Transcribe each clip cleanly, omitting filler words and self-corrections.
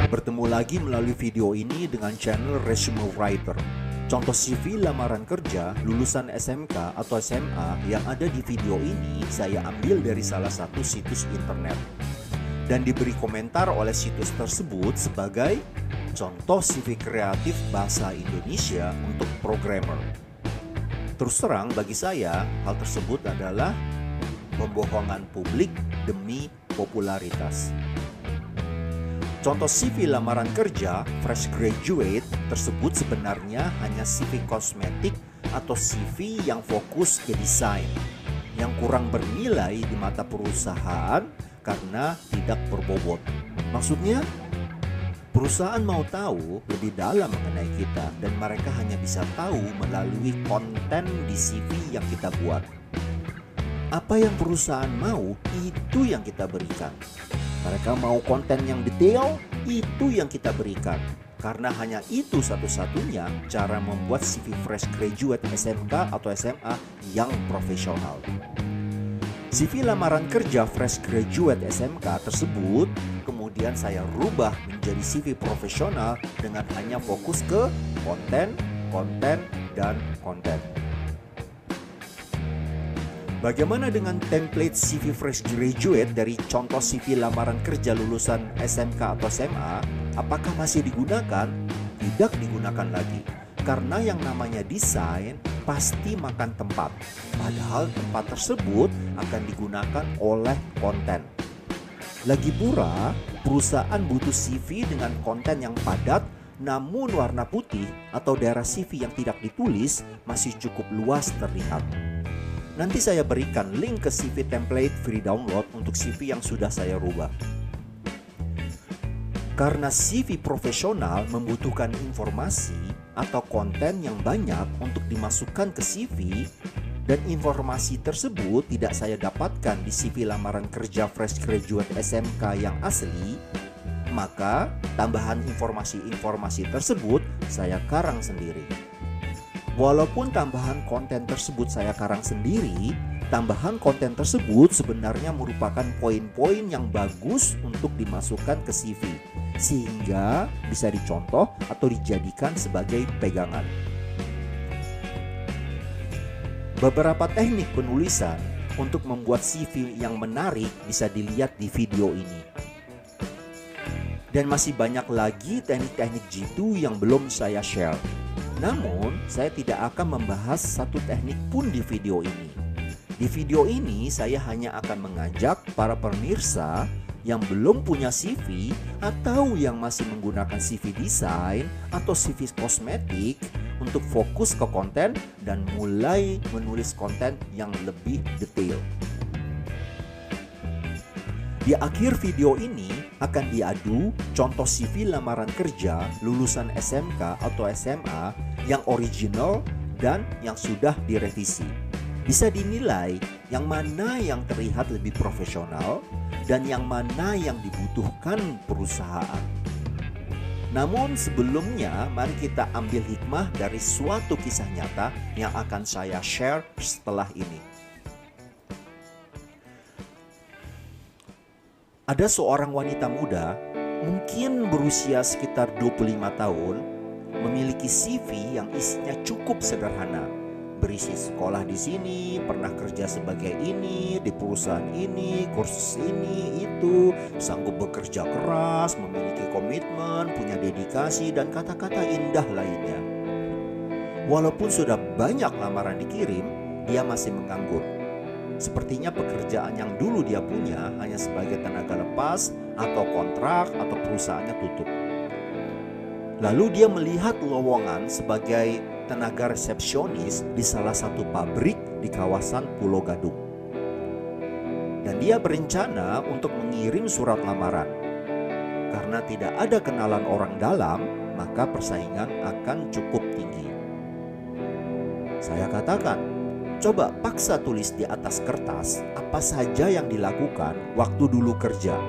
Bertemu lagi melalui video ini dengan channel Resume Writer. Contoh CV lamaran kerja lulusan SMK atau SMA yang ada di video ini saya ambil dari salah satu situs internet dan diberi komentar oleh situs tersebut sebagai contoh CV kreatif bahasa Indonesia untuk programmer. Terus terang bagi saya, hal tersebut adalah pembohongan publik demi popularitas. Contoh CV lamaran kerja fresh graduate tersebut sebenarnya hanya CV kosmetik atau CV yang fokus ke desain, yang kurang bernilai di mata perusahaan karena tidak berbobot. Maksudnya, perusahaan mau tahu lebih dalam mengenai kita dan mereka hanya bisa tahu melalui konten di CV yang kita buat. Apa yang perusahaan mau, itu yang kita berikan. Mereka mau konten yang detail, itu yang kita berikan. Karena hanya itu satu-satunya cara membuat CV fresh graduate SMK atau SMA yang profesional. CV lamaran kerja fresh graduate SMK tersebut kemudian saya rubah menjadi CV profesional dengan hanya fokus ke konten, dan konten. Bagaimana dengan template CV fresh graduate dari contoh CV lamaran kerja lulusan SMK atau SMA? Apakah masih digunakan? Tidak digunakan lagi. Karena yang namanya desain pasti makan tempat. Padahal tempat tersebut akan digunakan oleh konten. Lagi pula, perusahaan butuh CV dengan konten yang padat namun warna putih atau daerah CV yang tidak ditulis masih cukup luas terlihat. Nanti saya berikan link ke CV template free download untuk CV yang sudah saya rubah. Karena CV profesional membutuhkan informasi atau konten yang banyak untuk dimasukkan ke CV dan informasi tersebut tidak saya dapatkan di CV lamaran kerja fresh graduate SMK yang asli, maka tambahan informasi-informasi tersebut saya karang sendiri. Walaupun tambahan konten tersebut saya karang sendiri, tambahan konten tersebut sebenarnya merupakan poin-poin yang bagus untuk dimasukkan ke CV, sehingga bisa dicontoh atau dijadikan sebagai pegangan. Beberapa teknik penulisan untuk membuat CV yang menarik bisa dilihat di video ini. Dan masih banyak lagi teknik-teknik jitu yang belum saya share. Namun, saya tidak akan membahas satu teknik pun di video ini. Di video ini, saya hanya akan mengajak para pemirsa yang belum punya CV atau yang masih menggunakan CV desain atau CV kosmetik untuk fokus ke konten dan mulai menulis konten yang lebih detail. Di akhir video ini akan diadu contoh CV lamaran kerja lulusan SMK atau SMA yang original dan yang sudah direvisi. Bisa dinilai yang mana yang terlihat lebih profesional dan yang mana yang dibutuhkan perusahaan. Namun sebelumnya mari kita ambil hikmah dari suatu kisah nyata yang akan saya share setelah ini. Ada seorang wanita muda, mungkin berusia sekitar 25 tahun, memiliki CV yang isinya cukup sederhana. Berisi sekolah di sini, pernah kerja sebagai ini, di perusahaan ini, kursus ini, itu, sanggup bekerja keras, memiliki komitmen, punya dedikasi, dan kata-kata indah lainnya. Walaupun sudah banyak lamaran dikirim, dia masih menganggur. Sepertinya pekerjaan yang dulu dia punya hanya sebagai tenaga lepas atau kontrak atau perusahaannya tutup. Lalu dia melihat lowongan sebagai tenaga resepsionis di salah satu pabrik di kawasan Pulau Gadung. Dan dia berencana untuk mengirim surat lamaran. Karena tidak ada kenalan orang dalam, maka persaingan akan cukup tinggi. Saya katakan, coba paksa tulis di atas kertas apa saja yang dilakukan waktu dulu kerja.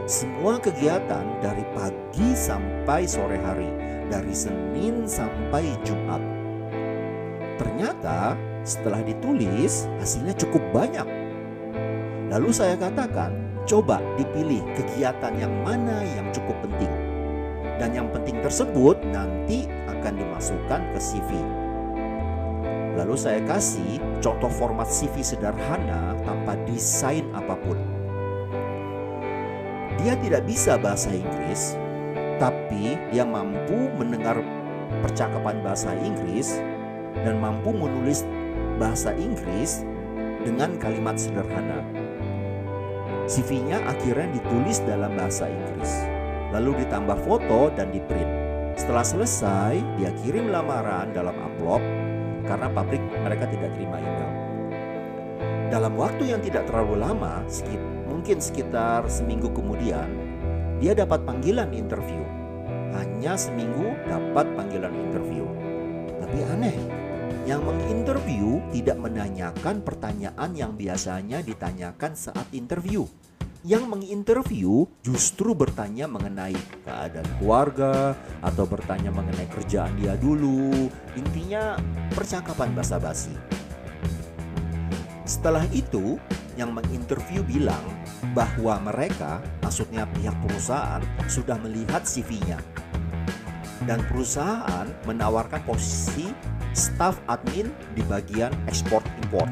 Semua kegiatan dari pagi sampai sore hari, dari Senin sampai Jumat. Ternyata setelah ditulis hasilnya cukup banyak. Lalu saya katakan, coba dipilih kegiatan yang mana yang cukup penting. Dan yang penting tersebut nanti akan dimasukkan ke CV. Lalu saya kasih contoh format CV sederhana tanpa desain apapun. Dia tidak bisa bahasa Inggris, tapi dia mampu mendengar percakapan bahasa Inggris dan mampu menulis bahasa Inggris dengan kalimat sederhana. CV-nya akhirnya ditulis dalam bahasa Inggris, lalu ditambah foto dan di-print. Setelah selesai, dia kirim lamaran dalam amplop karena pabrik mereka tidak terima email. Dalam waktu yang tidak terlalu lama, mungkin sekitar seminggu kemudian, dia dapat panggilan interview. Hanya seminggu dapat panggilan interview. Tapi aneh, yang menginterview tidak menanyakan pertanyaan yang biasanya ditanyakan saat interview. Yang menginterview justru bertanya mengenai keadaan keluarga atau bertanya mengenai kerjaan dia dulu. Intinya percakapan basa-basi. Setelah itu, yang menginterview bilang bahwa mereka, maksudnya pihak perusahaan, sudah melihat CV-nya. Dan perusahaan menawarkan posisi staf admin di bagian ekspor-impor.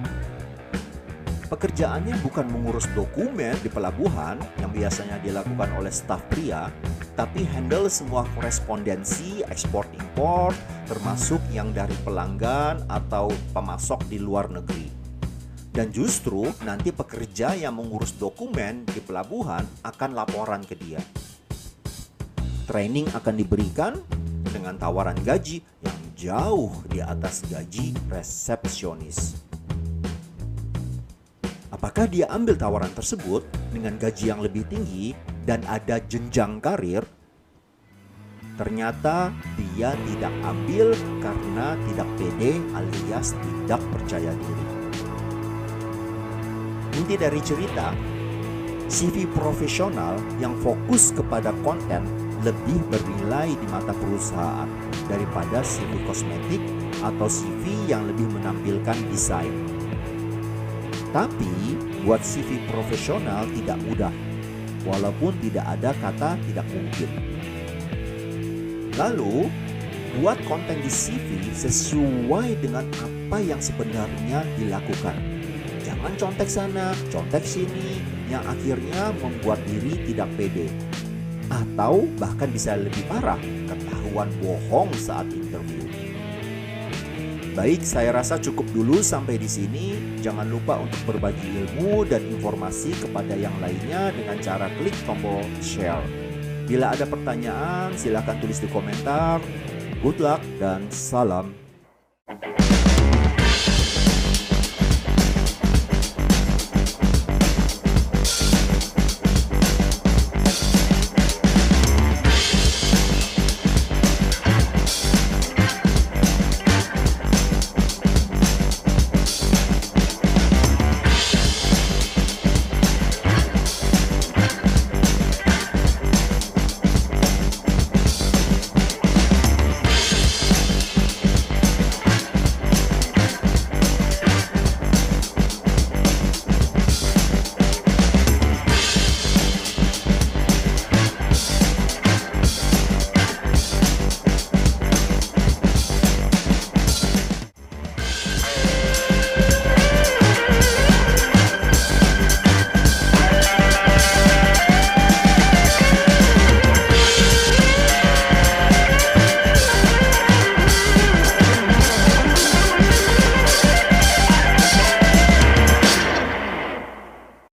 Pekerjaannya bukan mengurus dokumen di pelabuhan yang biasanya dilakukan oleh staf pria, tapi handle semua korespondensi ekspor-impor, termasuk yang dari pelanggan atau pemasok di luar negeri. Dan justru nanti pekerja yang mengurus dokumen di pelabuhan akan laporan ke dia. Training akan diberikan dengan tawaran gaji yang jauh di atas gaji resepsionis. Apakah dia ambil tawaran tersebut dengan gaji yang lebih tinggi dan ada jenjang karir? Ternyata dia tidak ambil karena tidak pede alias tidak percaya diri. Inti dari cerita, CV profesional yang fokus kepada konten lebih bernilai di mata perusahaan daripada CV kosmetik atau CV yang lebih menampilkan desain. Tapi buat CV profesional tidak mudah, walaupun tidak ada kata tidak mungkin. Lalu, buat konten di CV sesuai dengan apa yang sebenarnya dilakukan. Jangan contek sana, contek sini, yang akhirnya membuat diri tidak pede. Atau bahkan bisa lebih parah, ketahuan bohong saat interview. Baik, saya rasa cukup dulu sampai di sini. Jangan lupa untuk berbagi ilmu dan informasi kepada yang lainnya dengan cara klik tombol share. Bila ada pertanyaan, silakan tulis di komentar. Good luck dan salam.